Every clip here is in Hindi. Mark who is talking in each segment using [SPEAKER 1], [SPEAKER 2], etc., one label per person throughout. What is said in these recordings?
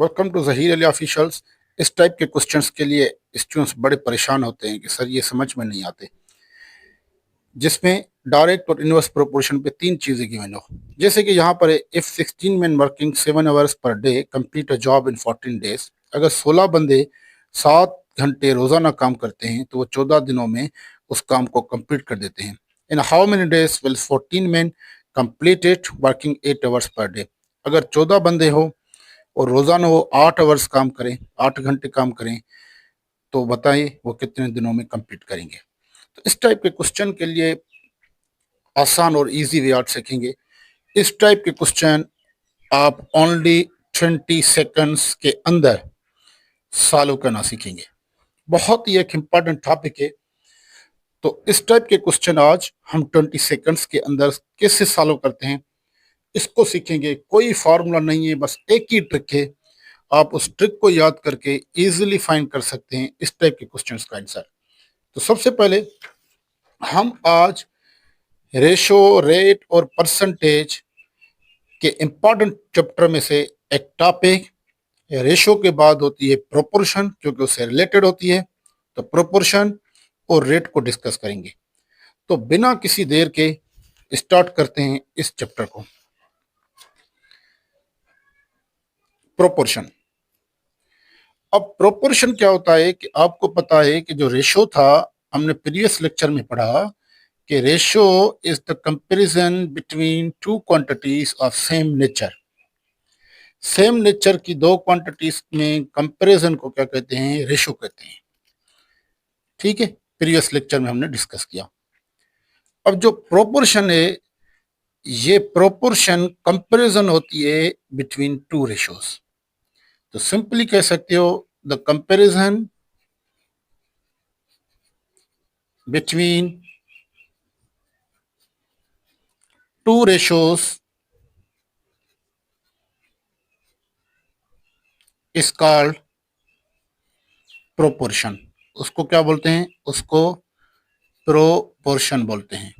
[SPEAKER 1] Welcome to Zaheer Ali officials. इस टाइप के क्वेश्चंस के लिए स्टूडेंट्स बड़े परेशान होते हैं कि सर ये समझ में नहीं आते, जिसमें डायरेक्ट और इनवर्स प्रोपोर्शन पे तीन चीज़ें गिवन हो। जैसे कि यहाँ पर है, if 16 man working 7 hours per day complete a job in 14 days. अगर 16 बंदे 7 घंटे रोजाना काम करते हैं तो वो 14 दिनों में उस काम को कंप्लीट कर देते हैं। In how many days will 14 man complete it working 8 hours per day. अगर 14 बंदे हो और रोजाना वो 8 आवर्स काम करें, 8 घंटे काम करें, तो बताइए वो कितने दिनों में कंप्लीट करेंगे। तो इस टाइप के क्वेश्चन के लिए आसान और इजी वे आप सीखेंगे। इस टाइप के क्वेश्चन आप ओनली 20 सेकंड्स के अंदर सॉल्व करना सीखेंगे। बहुत ही एक इम्पॉर्टेंट टॉपिक है। तो इस टाइप के क्वेश्चन आज हम 20 सेकंड्स के अंदर कैसे सॉल्व करते हैं इसको सीखेंगे। कोई फार्मूला नहीं है, बस एक ही ट्रिक है। आप उस ट्रिक को याद करके इजीली फाइंड कर सकते हैं इस टाइप के क्वेश्चंस का आंसर। तो सबसे पहले हम आज रेशो, रेट और परसेंटेज के इंपॉर्टेंट चैप्टर में से एक टॉपिक, रेशो के बाद होती है प्रोपोर्शन, क्योंकि उससे रिलेटेड होती है। तो प्रोपोर्शन और रेट को डिस्कस करेंगे। तो बिना किसी देर के स्टार्ट करते हैं इस चैप्टर को। प्रोपोर्शन। अब प्रोपोर्शन क्या होता है कि आपको पता है कि जो रेशो था, हमने प्रीवियस लेक्चर में पढ़ा कि ratio is the comparison between two quantities of same nature. Same nature की दो क्वांटिटीज में कंपैरिजन को क्या कहते हैं? रेशो कहते हैं। ठीक है, प्रीवियस लेक्चर में हमने डिस्कस किया। अब जो प्रोपोर्शन है, ये प्रोपोर्शन कंपैरिजन होती है बिटवीन टू रेशोज। तो सिंपली कह सकते हो the comparison between to ratios is called proportion. उसको क्या बोलते हैं? उसको प्रोपोर्शन बोलते हैं।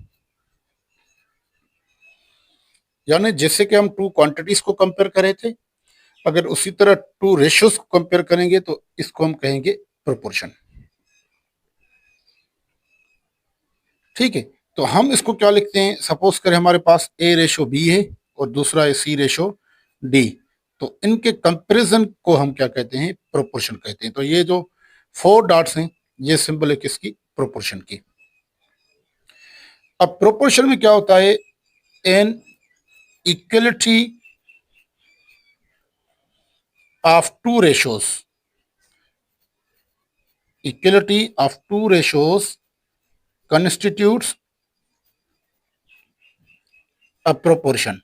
[SPEAKER 1] यानी जैसे कि हम टू क्वांटिटीज को कंपेयर करे थे, अगर उसी तरह टू रेशियोज को कंपेयर करेंगे तो इसको हम कहेंगे प्रोपोर्शन। ठीक है, तो हम इसको क्या लिखते हैं? सपोज करें हमारे पास ए रेशो बी है और दूसरा है सी रेशो डी। तो इनके कंपैरिजन को हम क्या कहते हैं? प्रोपोर्शन कहते हैं। तो ये जो 4 डॉट्स हैं, ये सिंबल है किसकी? प्रोपोर्शन की। अब प्रोपोर्शन में क्या होता है? An equality of two ratios, equality of two ratios constitutes a proportion।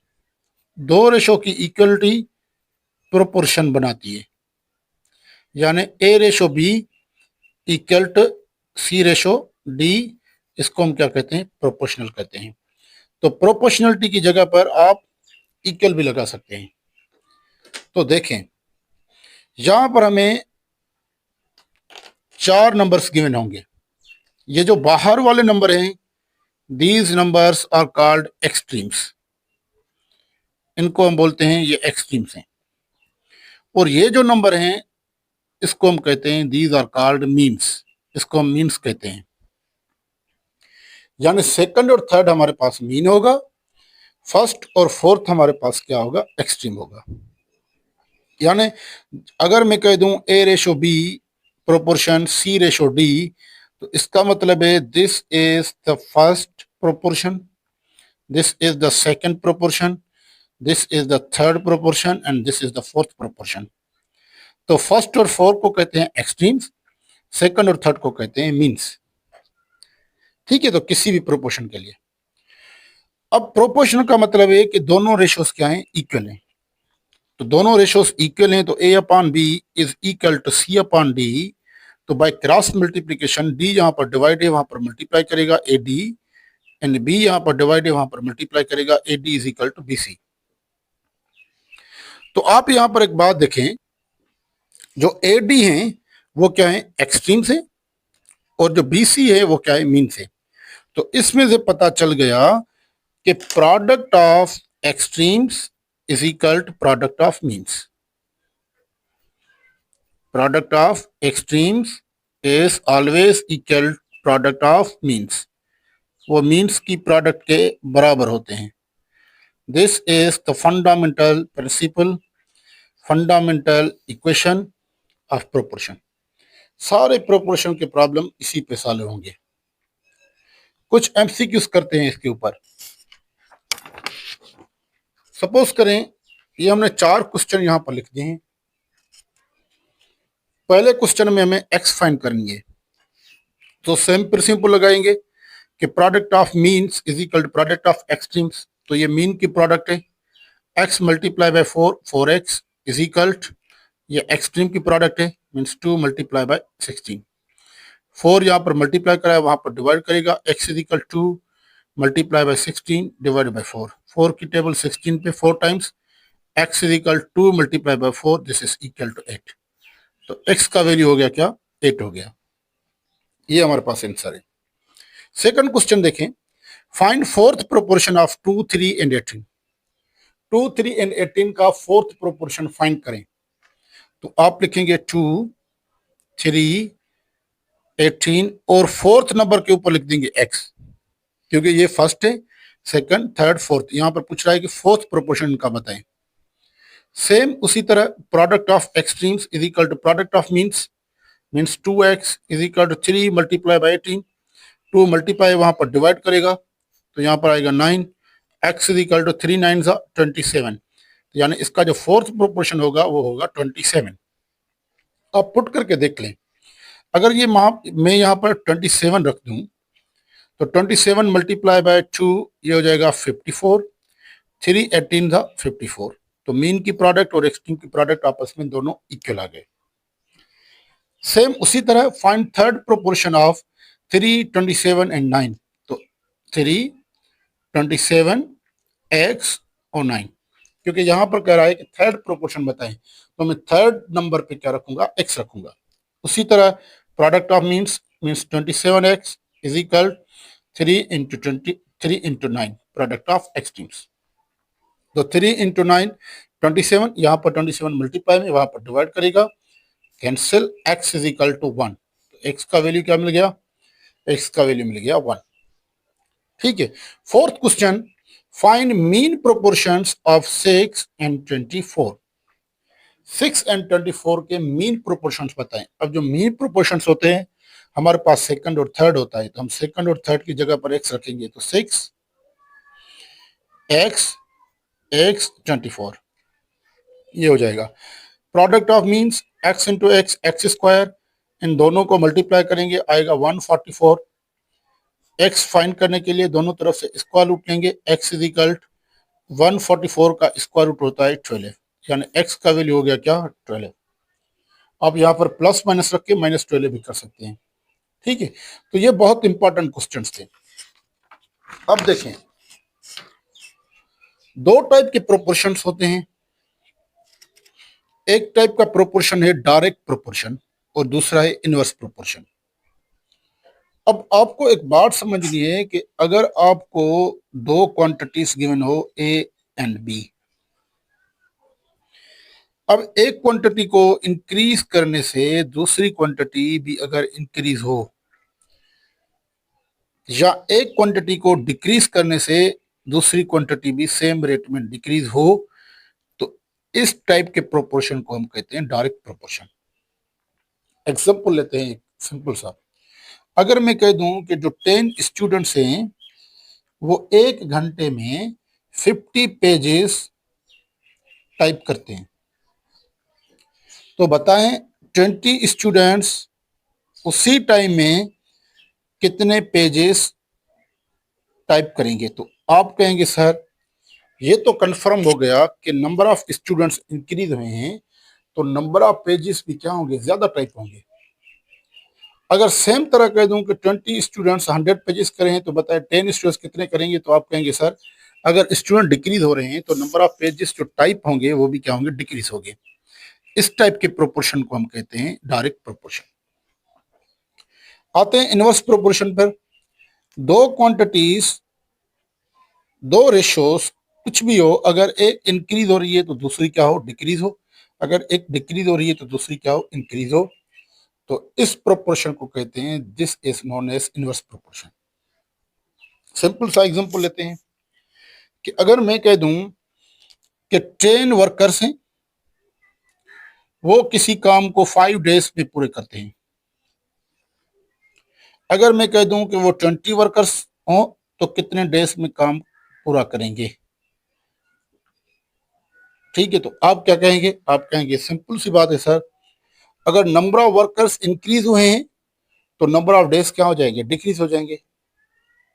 [SPEAKER 1] दो रेशो की इक्वलिटी प्रोपोर्शन बनाती है। यानी A ratio B equal to C ratio D, इसको हम क्या कहते हैं? प्रोपोर्शनल कहते हैं। तो प्रोपोर्शनलिटी की जगह पर आप इक्वल भी लगा सकते हैं। तो देखें, यहां पर हमें 4 नंबर्स गिवन होंगे। ये जो बाहर वाले नंबर हैं, these numbers are called extremes. इनको हम बोलते हैं ये एक्सट्रीम्स हैं। और ये जो नंबर हैं, इसको हम कहते हैं दीज आर कॉल्ड मीन्स। इसको हम मीन्स कहते हैं। यानी सेकंड और थर्ड हमारे पास मीन होगा, फर्स्ट और फोर्थ हमारे पास क्या होगा? एक्सट्रीम होगा। यानी अगर मैं कह दूं ए रेशो बी प्रोपोर्शन सी रेशो डी, तो इसका मतलब है this is the first proportion, this is the second proportion, this is the third proportion and this is the fourth proportion. तो फर्स्ट और फोर्थ को कहते हैं एक्सट्रीम्स, सेकंड और थर्ड को कहते हैं मीन्स। ठीक है, तो किसी भी प्रोपोर्शन के लिए। अब प्रोपोर्शन का मतलब है कि दोनों रेशोस क्या हैं? इक्वल हैं। तो दोनों रेशोस इक्वल हैं, तो A upon B is equal to C upon D. तो बाय क्रॉस मल्टीप्लीकेशन डी यहां पर डिवाइड है, वहां पर मल्टीप्लाई करेगा ए डी, एंड बी यहां पर डिवाइड है, वहां पर मल्टीप्लाई करेगा A D is equal to B C. तो आप यहां पर एक बात देखें, जो ए डी है वो क्या है? एक्सट्रीम से, और जो बी सी है वो क्या है? मीन से। तो इसमें से पता चल गया कि product of extremes is equal to product of means. Product of extremes is always equal product of means, वो मीन्स की प्रोडक्ट के बराबर होते हैं। This is the fundamental principle, fundamental equation of proportion. सारे प्रोपोर्शन के प्रॉब्लम इसी पे सॉल्व होंगे। कुछ एमसीक्यूज करते हैं इसके ऊपर। सपोज करें ये हमने 4 क्वेश्चन यहां पर लिख दिए हैं। पहले क्वेश्चन में हमें एक्स फाइंड करनी है, तो सेम प्रिंसिपल लगाएंगे कि product of means is equal to product of extremes. तो ये मीन की प्रोडक्ट है, x multiply by 4x is equal to, ये एक्सट्रीम की प्रोडक्ट है, मीन्स 2 मल्टीप्लाई बाय 16। 4 यहाँ पर मल्टीप्लाई करा है, वहां पर डिवाइड करेगा, x is equal 2 multiply by 16 divide by 4। 4 की टेबल 16 पे 4 times, x is equal 2 multiply by 4, this is equal to 8। तो x का वैल्यू हो गया क्या, 8 हो गया। ये हमारे पास आंसर है। सेकंड क्वेश्चन देखें, find fourth proportion of 2, 3 and 18। 2, 3 and 18 का फोर्थ प्रोपोर्शन फाइंड करें। तो आप लिखेंगे 2, 3, 18 और फोर्थ नंबर के ऊपर लिख देंगे x, क्योंकि ये फर्स्ट है, सेकंड, थर्ड, फोर्थ। यहां पर पूछ रहा है कि फोर्थ प्रोपोर्शन का बताएं। सेम उसी तरह product of extremes is equal to product of means, means 2x is equal to 3 multiply by 18। 2 multiply वहां पर डिवाइड करेगा, तो यहां पर आएगा 9, x इज इक्वल टू 3 9 27। यानी इसका जो फोर्थ प्रोपोर्शन होगा वो होगा 27। अब पुट करके देख लें, अगर ये मैं यहाँ पर 27 रख दूं तो 27 मल्टीप्लाई बाय 2 ये हो जाएगा 54, 3 18 था 54। तो मीन की प्रोडक्ट और एक्सट्रीम की प्रोडक्ट आपस में दोनों इक्वल आ गए। सेम उसी तरह find third proportion of 3, 27 and 9। तो 3, 27, x और 9, क्योंकि यहां पर कह रहा है कि थर्ड प्रोपोर्शन बताएं, तो मैं थर्ड नंबर पे क्या रखूंगा, x रखूंगा। उसी तरह product of means 27x is equal 3 into 23 into 9 product of extremes. तो 3 इंटू 9 27, यहाँ पर 27 मल्टीप्लाई में, वहां पर डिवाइड करेगा, cancel, x is equal to 1। तो x का वैल्यू क्या मिल गया, x का वैल्यू मिल गया 1। ठीक है। Fourth question, find mean proportions of 6 and 24। 6 and 24 के मीन प्रोपोर्शंस बताएं। अब जो मीन प्रोपोर्शंस होते हैं हमारे पास सेकंड और थर्ड होता है, तो हम सेकंड और थर्ड की जगह पर x रखेंगे, तो 6 x 24 ये हो जाएगा। Product of means x into X square, इन दोनों को मल्टीप्लाई करेंगे, आएगा 144। x फाइंड करने के लिए दोनों तरफ से स्क्वायर रूट लेंगे, x इज इक्वल 144 का स्क्वायर रूट होता है 12, यानी x का वैल्यू हो गया क्या, 12। आप यहाँ पर प्लस माइनस रख के -12 भी कर सकते हैं। ठीक है। तो ये बहुत इंपॉर्टेंट क्वेश्चंस थे। अब देखें, 2 टाइप के प्रोपोर्शंस होते हैं। एक टाइप का प्रोपोर्शन है डायरेक्ट प्रोपोर्शन और दूसरा है इनवर्स प्रोपोर्शन। अब आपको एक बात समझनी है कि अगर आपको 2 क्वांटिटीज गिवन हो A एंड B, अब एक क्वांटिटी को इंक्रीज करने से दूसरी क्वांटिटी भी अगर इंक्रीज हो, या एक क्वांटिटी को डिक्रीज करने से दूसरी क्वांटिटी भी सेम रेट में डिक्रीज हो, तो इस टाइप के प्रोपोर्शन को हम कहते हैं डायरेक्ट प्रोपोर्शन। एग्जांपल लेते हैं एक सिंपल सा। अगर मैं कह दूं कि जो 10 स्टूडेंट्स हैं वो 1 घंटे में 50 पेजेस टाइप करते हैं, तो बताएं 20 स्टूडेंट्स उसी टाइम में कितने पेजेस टाइप करेंगे। तो आप कहेंगे सर ये तो कंफर्म हो गया कि नंबर ऑफ स्टूडेंट्स इंक्रीज हुए हैं, तो नंबर ऑफ पेजेस भी क्या होंगे, ज्यादा टाइप होंगे। अगर सेम तरह कह दूं कि 20 स्टूडेंट्स 100 पेजेस करें, तो बताएं 10 स्टूडेंट्स कितने करेंगे। तो आप कहेंगे सर अगर स्टूडेंट डिक्रीज हो रहे हैं तो नंबर ऑफ पेजेस जो टाइप होंगे वो भी क्या होंगे, डिक्रीज होंगे। इस टाइप के प्रोपोर्शन को हम कहते हैं डायरेक्ट प्रोपोर्शन। आते हैं इनवर्स प्रोपोर्शन पर। 2 क्वांटिटीज, 2 रेशियोज कुछ भी हो, अगर एक इंक्रीज हो रही है तो दूसरी क्या हो, डिक्रीज हो। अगर एक डिक्रीज हो रही है तो दूसरी क्या हो, इंक्रीज हो। तो इस प्रोपोर्शन को कहते हैं, this is known as inverse proportion. Simple सा एग्जांपल लेते हैं कि अगर मैं कह दूं कि 10 वर्कर्स हैं, वो किसी काम को 5 डेज में पूरे करते हैं। अगर मैं कह दूं कि वो 20 वर्कर्स हों तो कितने डेज में काम पूरा करेंगे। ठीक है, तो आप क्या कहेंगे, आप कहेंगे सिंपल सी बात है सर, अगर नंबर ऑफ वर्कर्स इंक्रीज हुए हैं तो नंबर ऑफ डेज क्या हो जाएंगे, डिक्रीज हो जाएंगे,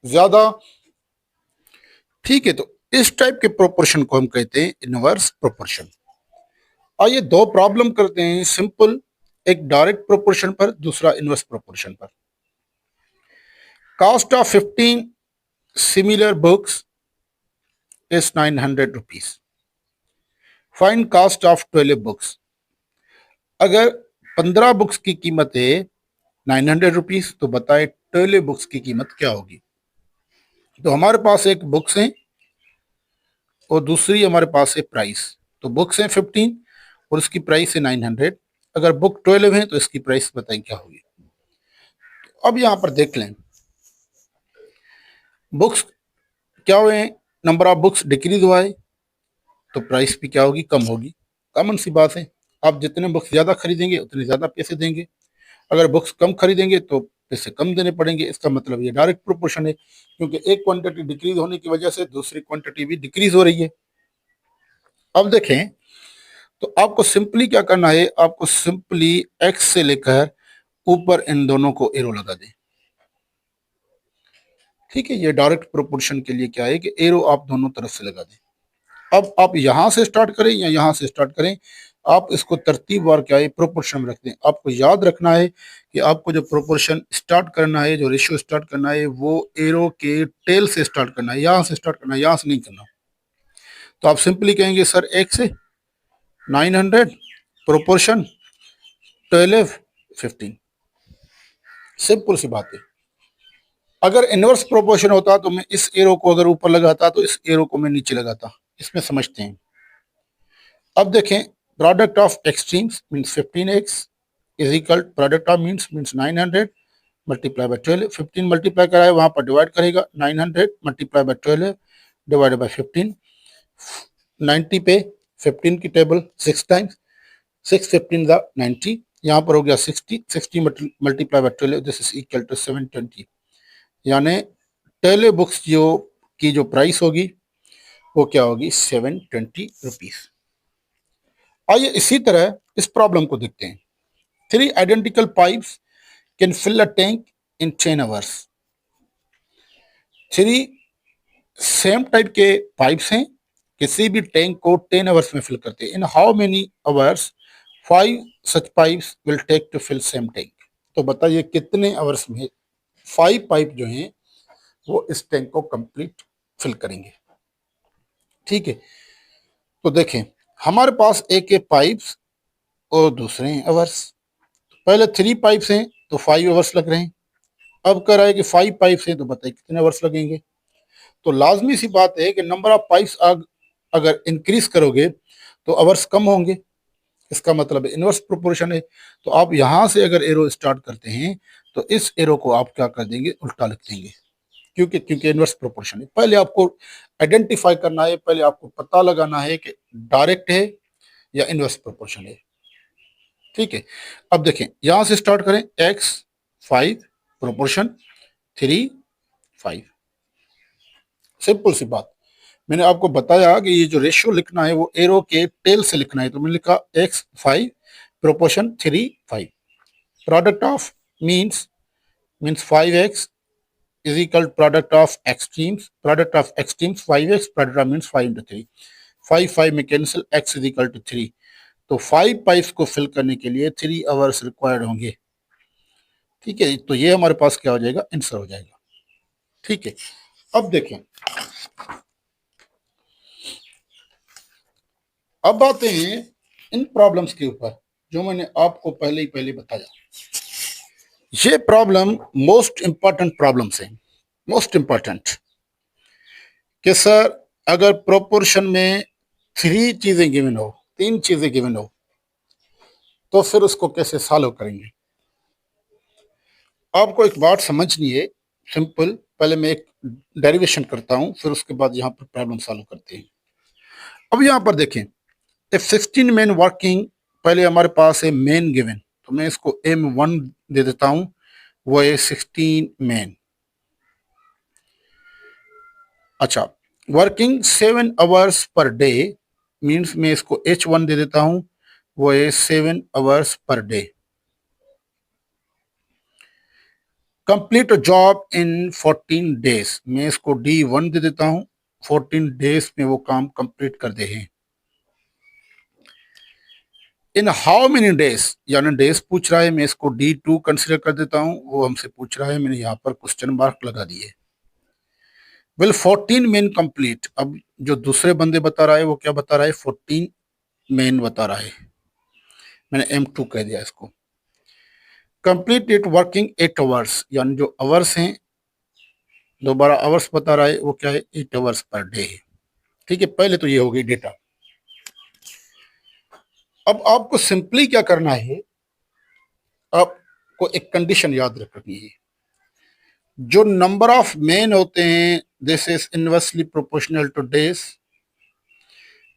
[SPEAKER 1] ज्यादा। ठीक है, तो इस टाइप के प्रोपोर्शन को हम कहते हैं इनवर्स प्रोपोर्शन। आइए दो प्रॉब्लम करते हैं सिंपल, एक डायरेक्ट प्रोपोर्शन पर, दूसरा इनवर्स प्रोपोर्शन पर। Cost of 15 similar books is 900 rupees. Find cost of 12 books. अगर 15 बुक्स की कीमत है 900 रुपीज, तो बताए 12 बुक्स की कीमत क्या होगी। तो हमारे पास एक बुक्स है और दूसरी हमारे पास है प्राइस। तो बुक्स हैं 15 और उसकी प्राइस है 900। अगर बुक 12 है तो इसकी प्राइस बताएं क्या होगी। तो अब यहां पर देख लें, बुक्स क्या हुए, नंबर ऑफ बुक्स डिक्रीज हुआ है तो प्राइस भी क्या होगी, कम होगी। कॉमन सी बात है, आप जितने बुक्स ज्यादा खरीदेंगे उतने ज्यादा पैसे देंगे, अगर बुक्स कम खरीदेंगे तो पैसे कम देने पड़ेंगे। इसका मतलब ये डायरेक्ट प्रोपोर्शन है, क्योंकि एक क्वांटिटी डिक्रीज होने की वजह से दूसरी क्वांटिटी भी डिक्रीज हो रही है। अब देखें, तो आपको सिंपली क्या करना है, आपको सिंपली एक्स से लेकर ऊपर इन दोनों को एरो लगा दें। ठीक है, ये डायरेक्ट प्रोपोर्शन के लिए क्या है कि एरो आप दोनों तरफ से लगा दें। अब आप यहां से स्टार्ट करें या यहां से स्टार्ट करें, आप इसको तरतीबवार क्या है प्रोपोर्शन में रख दें। आपको याद रखना है कि आपको जो प्रोपोर्शन स्टार्ट करना है, जो रेशियो स्टार्ट करना है, वो एरो के टेल से स्टार्ट करना है, यहां से स्टार्ट करना है, यहां से नहीं करना। तो आप सिंपली कहेंगे सर एक से 900 प्रोपोर्शन 12 15। सिंपल सी बात है। अगर इनवर्स प्रोपोर्शन होता तो मैं इस एरो को अगर ऊपर लगाता तो इस एरो को मैं नीचे लगाता। इसमें समझते हैं। अब देखें, product of extremes means 15x is equal, product of means 900 multiply by 12। 15 multiply कराए वहां पर डिवाइड करेगा, 900 मल्टीप्लाई बाय 12 डिवाइडेड बाय 15। 90 पे 15 की टेबल 6 टाइम्स, 6 15 द 90, यहाँ पर हो गया 60, 60 multiply by 12 this is equal to 720। यानी 12 बुक्स जो की जो प्राइस होगी वो क्या होगी, 720 रुपीज। आइए इसी तरह इस प्रॉब्लम को देखते हैं। 3 identical pipes can fill a tank in 10 hours. 3 same type के पाइप्स हैं, किसी भी टैंक को 10 आवर्स में फिल करते हैं। In how many hours 5 such pipes will take to fill same tank. तो बताइए कितने आवर्स में 5 पाइप जो हैं वो इस टैंक को कंप्लीट फिल करेंगे। ठीक है, तो देखें हमारे पास एक है पाइप्स और दूसरे हैं आवर्स। पहले 3 पाइप्स हैं तो 5 आवर्स लग रहे हैं। अब कह रहा है कि 5 पाइप्स हैं तो बताइए कितने आवर्स लगेंगे। तो लाजमी सी बात है कि नंबर ऑफ पाइप्स अगर इंक्रीज करोगे तो आवर्स कम होंगे। इसका मतलब इनवर्स प्रोपोर्शन है। तो आप यहां से अगर एरो स्टार्ट करते हैं तो इस एरो को आप क्या कर देंगे, उल्टा लिख देंगे, क्योंकि इनवर्स प्रोपोर्शन है। पहले आपको आइडेंटिफाई करना है, पहले आपको पता लगाना है कि डायरेक्ट है या इनवर्स प्रोपोर्शन है। ठीक है, अब देखें यहां से स्टार्ट करें, एक्स 5 प्रोपोर्शन 3 5। सिंपल सी बात, मैंने आपको बताया कि ये जो रेशियो लिखना है वो एरो के टेल से लिखना है। तो मैंने लिखा x 5 proportion 3 5। Product of means 5x is equal to product of extremes, 5x, product of means 5 into 3, 5 में cancel, x is equal to 3। तो 5 पाइप्स को फिल करने के लिए 3 आवर्स रिक्वायर्ड होंगे। ठीक है, तो ये हमारे पास क्या हो जाएगा, आंसर हो जाएगा। ठीक है, अब देखें, अब आते हैं इन प्रॉब्लम्स के ऊपर जो मैंने आपको पहले बताया। ये प्रॉब्लम मोस्ट इंपॉर्टेंट प्रॉब्लम्स हैं, मोस्ट इंपॉर्टेंट, कि सर अगर प्रोपोर्शन में 3 चीजें गिवन हो, 3 चीजें गिवन हो, तो फिर उसको कैसे सॉल्व करेंगे। आपको एक बात समझनी है, सिंपल। पहले मैं एक डेरिवेशन करता हूं, फिर उसके बाद यहाँ पर प्रॉब्लम सॉल्व करते हैं। अब यहाँ पर देखें, इफ 16 मैन वर्किंग, पहले हमारे पास है मैन गिवन, तो मैं इसको M1 दे देता हूं, वो है 16 मैन। अच्छा, working 7 hours per day means मैं इसको H1 दे देता हूं, वो है 7 hours per day. Complete job in 14 days, मैं इसको D1 दे देता हूं, 14 डेज में वो काम कंप्लीट कर दे हैं। इन हाउ मेनी डेज, यानी डेज पूछ रहा है, मैं इसको D2 कंसिडर कर देता हूं, वो हमसे पूछ रहा है, मैंने यहाँ पर क्वेश्चन मार्क लगा दिए। विल 14 मेन कंप्लीट, अब जो दूसरे बंदे बता रहा है वो क्या बता रहा है, 14 मेन बता रहा है, मैंने M2 कह दिया इसको। कंप्लीट इट वर्किंग 8 आवर्स, यानी जो आवर्स हैं, दोबारा आवर्स बता रहा है, वो क्या है, 8 आवर्स पर डे है। ठीक है, पहले तो ये हो गई डेटा। अब आपको सिंपली क्या करना है, आपको एक कंडीशन याद रखनी है, जो नंबर ऑफ मैन होते हैं this is inversely proportional to days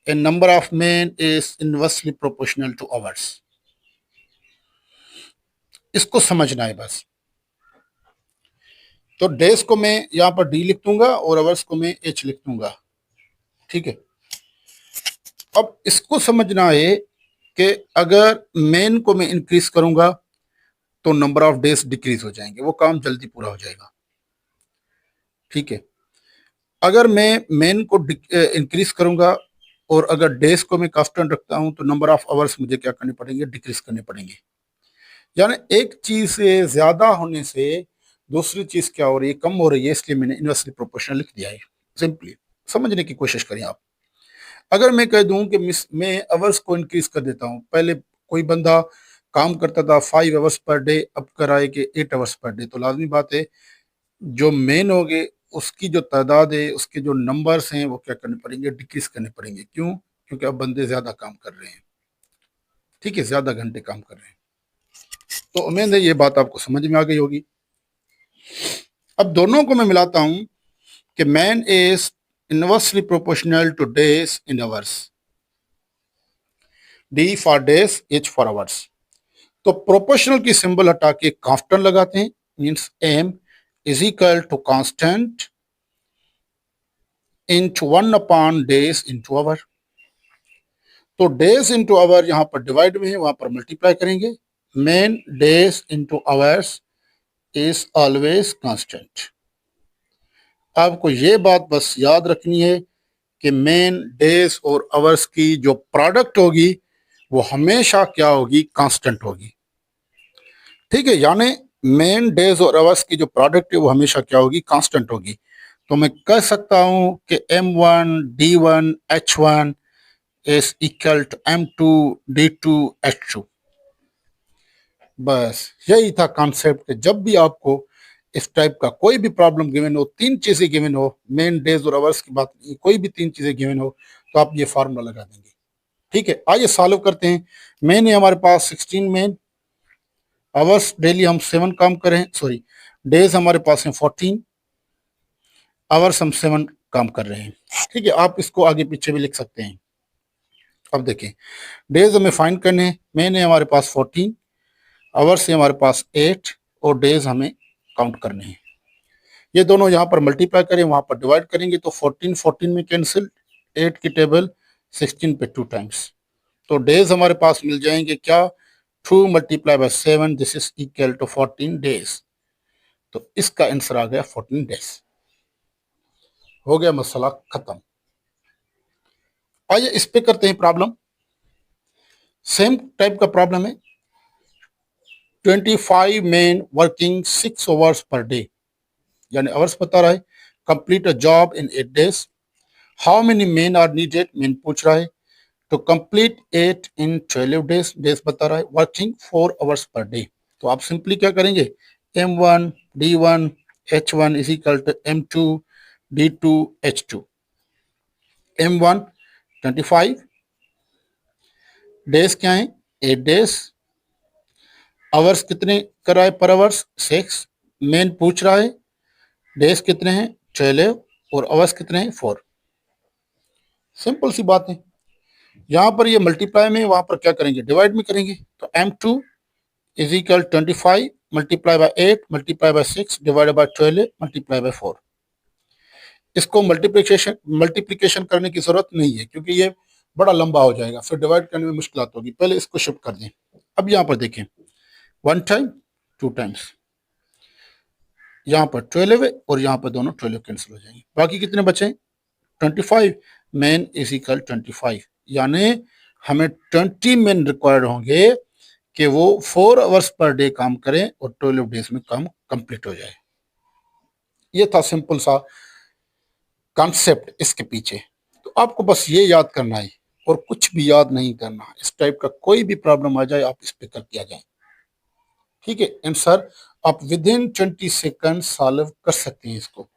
[SPEAKER 1] and number of man is inversely proportional two hours. इसको समझना है बस। तो डेज को मैं यहाँ पर D लिख दूंगा और आवर्स को मैं H लिख दूंगा। ठीक है, अब इसको समझना है कि अगर मैन को मैं इंक्रीज करूंगा तो नंबर ऑफ डेज डिक्रीज हो जाएंगे, वो काम जल्दी पूरा हो जाएगा। ठीक है, अगर मैं मेन को इंक्रीज करूंगा और अगर डेज को मैं कांस्टेंट रखता हूं तो नंबर ऑफ आवर्स मुझे क्या करने पड़ेंगे, डिक्रीज करने पड़ेंगे। यानी एक चीज से ज्यादा होने से दूसरी चीज क्या हो रही है, कम हो रही है, इसलिए मैंने इनवर्सली प्रोपोर्शनल लिख दिया है। सिंपली समझने की कोशिश करें आप। अगर मैं कह दूं कि मैं आवर्स को इंक्रीज कर देता हूं, पहले कोई बंदा काम करता था 5 आवर्स पर डे, अब कराए कि 8 आवर्स पर डे, तो लाजमी बात है जो मेन हो गए उसकी जो तादाद है, उसके जो नंबर्स हैं, वो क्या करने पड़ेंगे, डिक्रीज करने पड़ेंगे। क्यों? क्योंकि अब बंदे ज्यादा काम कर रहे हैं। ठीक है, ज्यादा घंटे काम कर रहे हैं। तो उम्मीद है ये बात आपको समझ में आ गई होगी। अब दोनों को मैं मिलाता हूं कि man is inversely proportional to days in hours, D for days, H for hours. तो प्रोपोर्शनल की सिंबल हटा के कांस्टेंट लगाते हैं, means M is equal to constant into 1 upon days into hour. तो डेज इंटू आवर यहाँ पर डिवाइड में है, वहां पर मल्टीप्लाई करेंगे। Men days into hours is always constant. आपको ये बात बस याद रखनी है कि मेन डेज और आवर्स की जो प्रोडक्ट होगी वो हमेशा क्या होगी, कांस्टेंट होगी। ठीक है, यानी मेन डेज और आवर्स की जो प्रोडक्ट है वो हमेशा क्या होगी, कांस्टेंट होगी। तो मैं कह सकता हूं कि M1 D1 H1 is equal to M2 D2 H2। बस यही था कॉन्सेप्ट कि जब भी आपको इस टाइप का कोई भी प्रॉब्लम गिवन हो, तीन चीजें गिवन हो, मेन डेज और आवर्स की बात नहीं, कोई भी तीन चीजें गिवन हो, तो आप ये फार्मूला लगा देंगे। ठीक है, आइए सॉल्व करते हैं। मेन है हमारे पास 16 मेन, आवर्स डेली हम 7 काम करें, सॉरी डेज हमारे पास हैं 14, आवर्स हम 7 काम कर रहे हैं। ठीक है, आप इसको आगे पीछे भी लिख सकते हैं। अब देखें, डेज हमें फाइंड करने हैं, मेन है हमारे पास 14, आवर्स है हमारे पास 8 और डेज हमें काउंट करने हैं। ये दोनों यहाँ पर मल्टीप्लाई करें, वहां पर डिवाइड करेंगे तो 14 14 में कैंसिल, 8 की टेबल 16 पे 2 टाइम्स, तो डेज हमारे पास मिल जाएंगे क्या, 2 multiply by 7, this is equal to 14 days. तो इसका आंसर आ गया 14 डेज। हो गया मसला खत्म। आइए इस पे करते हैं प्रॉब्लम। सेम टाइप का प्रॉब्लम है। 25 man working 6 hours per day, यानी आवर्स बता रहा है, complete a job in 8 days. How many man are needed, man पूछ रहा है, to complete 8 in 12 days, days बता रहा है, वर्किंग 4 आवर्स पर डे। तो आप सिंपली क्या करेंगे, M1 D1 H1 is equal to M2 D2 H2। M1 25, days क्या है 8 डेज, आवर्स कितने कर रहा है पर आवर्स 6, मेन पूछ रहा है डेज कितने हैं 12 और आवर्स कितने हैं 4। सिंपल सी बात है। यहाँ पर ये मल्टीप्लाई में, वहां पर क्या करेंगे डिवाइड में करेंगे। तो M2 is equal 25 multiply by 8 multiply by 6 divided by 12 multiply by 4। इसको मल्टीप्लिकेशन करने की जरूरत नहीं है क्योंकि ये बड़ा लंबा हो जाएगा, फिर डिवाइड करने में मुश्किल होगी। पहले इसको शिफ्ट कर दें। अब यहाँ पर देखें 1 टाइम 2 टाइम्स, यहाँ पर 12 है और यहाँ पर दोनों 12 कैंसिल हो जाएंगे, बाकी कितने बचे 25। मैन इज इक्वल 25, यानी हमें 20 मैन रिक्वायर्ड होंगे कि वो 4 आवर्स पर डे काम करें और 12 डेज में काम कंप्लीट हो जाए। ये था सिंपल सा कॉन्सेप्ट इसके पीछे। तो आपको बस ये याद करना है और कुछ भी याद नहीं करना। इस टाइप का कोई भी प्रॉब्लम आ जाए आप इस पे करके आ जाए, ठीक है। आंसर आप विद इन 20 सेकंड सॉल्व कर सकते हैं इसको,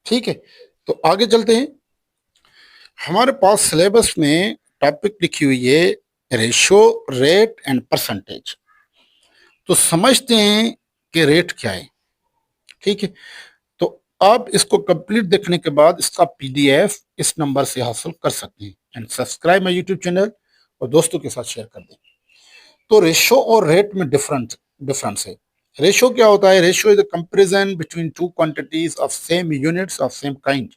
[SPEAKER 1] ठीक है। तो आगे चलते हैं। हमारे पास सिलेबस में टॉपिक लिखी हुई है रेशो, रेट एंड परसेंटेज। तो समझते हैं कि रेट क्या है, ठीक है। तो आप इसको कंप्लीट देखने के बाद इसका पीडीएफ इस नंबर से हासिल कर सकते हैं। And subscribe my YouTube channel और दोस्तों के साथ शेयर कर दें। तो रेशो और रेट में डिफरेंस है। रेशो क्या होता है? Ratio is the comparison between two quantities of same units of same kind.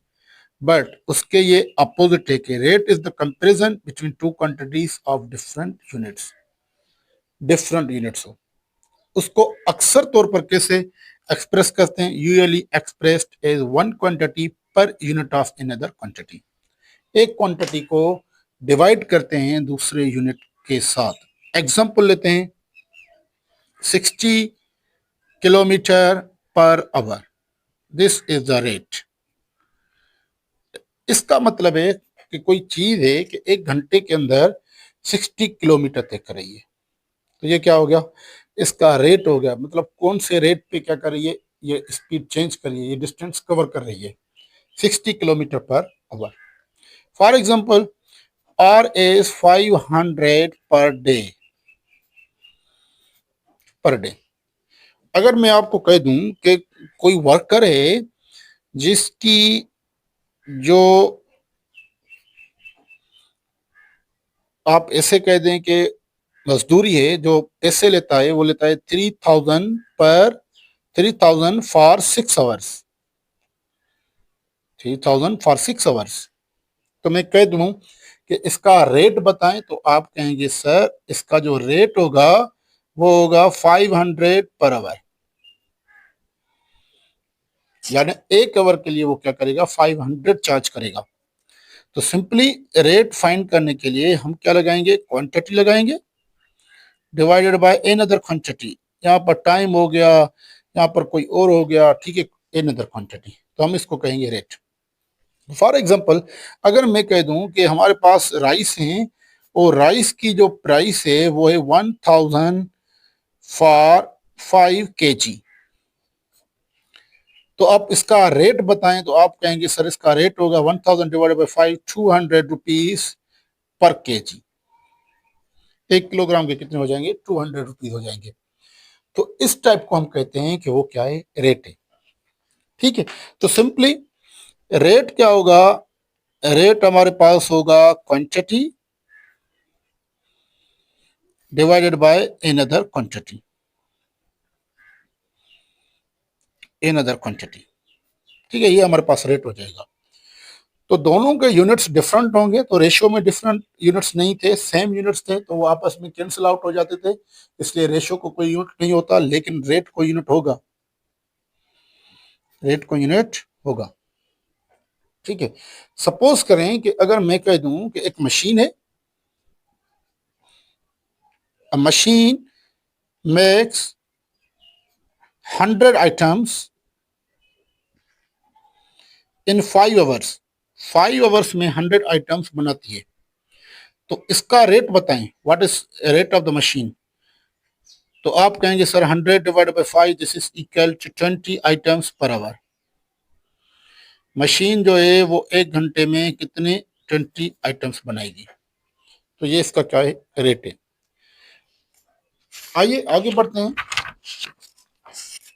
[SPEAKER 1] But उसके ये अपोजिट है कि rate is the comparison between two quantities of different units हो। उसको अक्सर तौर पर कैसे एक्सप्रेस करते हैं? Usually expressed as one quantity per unit of another quantity. एक क्वांटिटी को डिवाइड करते हैं दूसरे यूनिट के साथ। एग्जांपल लेते हैं 60 kilometre per hour, this is the rate. इसका मतलब है कि कोई चीज है कि 1 घंटे के अंदर 60 किलोमीटर तय कर रही है, तो ये क्या हो गया? इसका रेट हो गया। मतलब कौन से रेट पे क्या कर रही है? ये स्पीड चेंज कर रही है, ये डिस्टेंस कवर कर रही है 60 kilometre per hour. For example R is 500 per day. अगर मैं आपको कह दूं कि कोई वर्कर है जिसकी जो आप ऐसे कह दें कि मजदूरी है, जो पैसे लेता है वो लेता है 3000 फॉर 6 आवर्स, 3000 फॉर 6 आवर्स। तो मैं कह दूं कि इसका रेट बताएं तो आप कहेंगे सर इसका जो रेट होगा वो होगा 500 पर आवर, यानी 1 आवर के लिए वो क्या करेगा? 500 चार्ज करेगा। तो सिंपली रेट फाइंड करने के लिए हम क्या लगाएंगे? क्वांटिटी लगाएंगे divided by an other quantity. यहाँ पर टाइम हो गया, यहाँ पर कोई और हो गया, ठीक है, एन अदर क्वांटिटी, तो हम इसको कहेंगे रेट। फॉर एग्जांपल अगर मैं कह दूं कि हमारे पास राइस है और राइस की जो प्राइस है वो है 1000 फॉर 5 kg, तो आप इसका रेट बताएं तो आप कहेंगे सर इसका रेट होगा 1000 divided by 5, 200 rupees per KG. 1 kilogram के कितने हो जाएंगे? 200 रुपीज हो जाएंगे। तो इस टाइप को हम कहते हैं कि वो क्या है? रेट है, ठीक है। तो सिंपली रेट क्या होगा? रेट हमारे पास होगा quantity divided by an other quantity, ठीक है, ये हमारे पास रेट हो जाएगा। तो दोनों के यूनिट्स डिफरेंट होंगे, तो रेशियो में डिफरेंट यूनिट्स नहीं थे, सेम यूनिट्स थे, तो वो आपस में कैंसिल आउट हो जाते थे, इसलिए रेशियो को कोई यूनिट नहीं होता, लेकिन रेट को यूनिट होगा, ठीक है। सपोज करें कि अगर मैं कह दूं कि एक मशीन है, a machine makes 100 items in 5 hours, 5 hours में 100 आइटम्स बनाती है, तो इसका रेट बताएं, what is rate of the machine? तो आप कहेंगे sir 100 divide by 5 this is equal to 20 items per hour. Machine जो है वो 1 घंटे में कितने 20 आइटम्स बनाएगी, तो ये इसका क्या है? रेट है। आइए आगे बढ़ते हैं।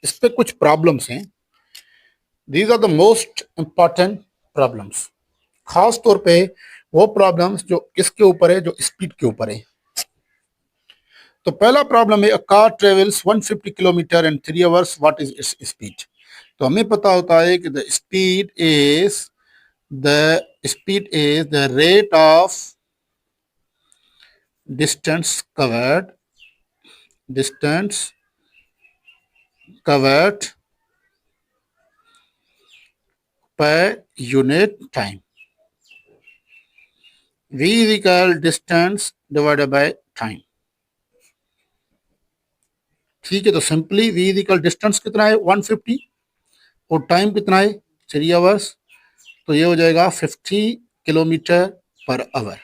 [SPEAKER 1] इस पे कुछ प्रॉब्लम्स हैं। These are the most important problems. खास तौर पे वो प्रॉब्लम्स जो किसके ऊपर है, जो स्पीड के ऊपर है। तो पहला प्रॉब्लम है, a car travels 150 kilometre in 3 hours, what is its speed. तो हमें पता होता है कि the speed is the rate of distance covered per unit time. V is equal distance divided by time. ठीक है, तो simply V is equal distance कितना है 150 और टाइम कितना है 3 आवर्स, तो ये हो जाएगा 50 किलोमीटर पर आवर।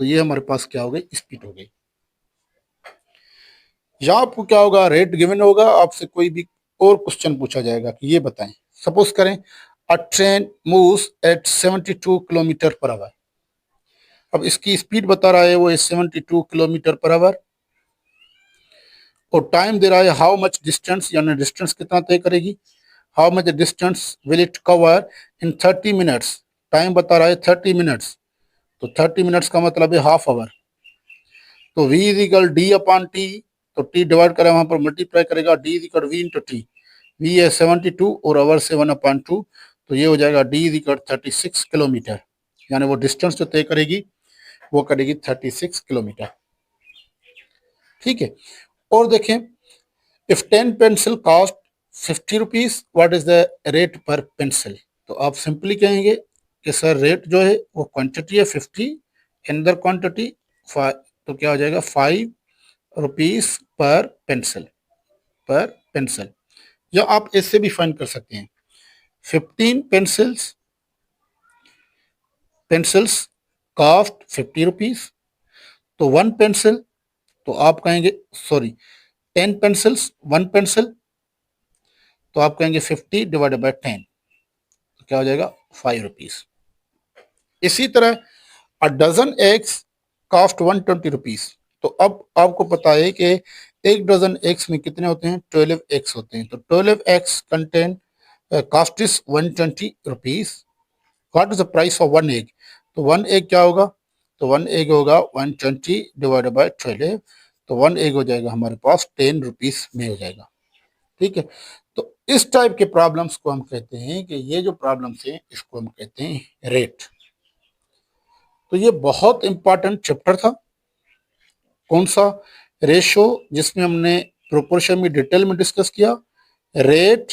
[SPEAKER 1] तो ये हमारे पास क्या हो गई, स्पीड हो गई। या आपको क्या होगा, रेट गिवन होगा, आपसे कोई भी और क्वेश्चन पूछा जाएगा कि ये बताएं। सपोज करें अ train moves eight 72 kilometre per hour. अब इसकी स्पीड बता रहा है वो 72 किलोमीटर पर आवर, और टाइम दे रहा है हाउ मच डिस्टेंस, यानी डिस्टेंस कितना तय करेगी, how much distance will it cover in 30 minutes. Time बता रहा है 30 मिनट्स, तो 30 मिनट्स का मतलब है हाफ आवर। तो v is equal D upon T, तो टी डिवाइड करें वहां पर मल्टीप्लाई करेगा, D is equal V into T. V है 72 और आवर से 1/2, तो ये हो जाएगा डी इज इक्वल 36 किलोमीटर, यानी वो डिस्टेंस जो तय करेगी वो करेगी 36 किलोमीटर। ठीक है, और देखें, if 10 pencil cost 50 rupees, what is the rate पर पेंसिल। तो आप सिंपली कहेंगे कि सर रेट जो है वो क्वांटिटी है 50, अनदर क्वांटिटी तो क्या हो जाएगा 5 रुपीज पर पेंसिल। या आप इससे भी फाइंड कर सकते हैं, 15 पेंसिल्स कॉस्ट 50 रुपीज, तो 1 पेंसिल, तो आप कहेंगे सॉरी 10 पेंसिल्स 1 पेंसिल, तो आप कहेंगे 50 डिवाइडेड बाय 10, तो क्या हो जाएगा 5 रुपीज। इसी तरह a dozen eggs cost 120 rupees. तो अब आपको पता है कि एक डजन एग्स में कितने होते हैं, 12 एग्स होते हैं। तो 12 eggs contain cost is 120 rupees. What is the price of 1 egg. तो 1 एग क्या होगा, तो 1 एग होगा 120 डिवाइडेड बाय 12, तो 1 एग हो जाएगा हमारे पास 10 रुपीज में हो जाएगा। ठीक है, तो इस टाइप के प्रॉब्लम्स को हम कहते हैं कि ये जो प्रॉब्लम्स हैं इसको हम कहते हैं रेट। तो ये बहुत इंपॉर्टेंट चैप्टर था। कौन सा, रेशो, जिसमें हमने प्रोपोर्शन में डिटेल में डिस्कस किया, रेट,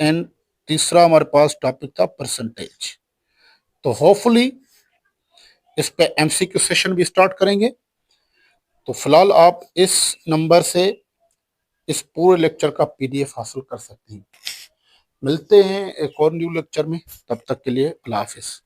[SPEAKER 1] एंड तीसरा हमारे पास टॉपिक था परसेंटेज। तो होपफुली इस पे एमसीक्यू सेशन भी स्टार्ट करेंगे। तो फिलहाल आप इस नंबर से इस पूरे लेक्चर का पीडीएफ हासिल कर सकते हैं। मिलते हैं एक और न्यू लेक्चर में, तब तक के लिए अल्लाह हाफिज।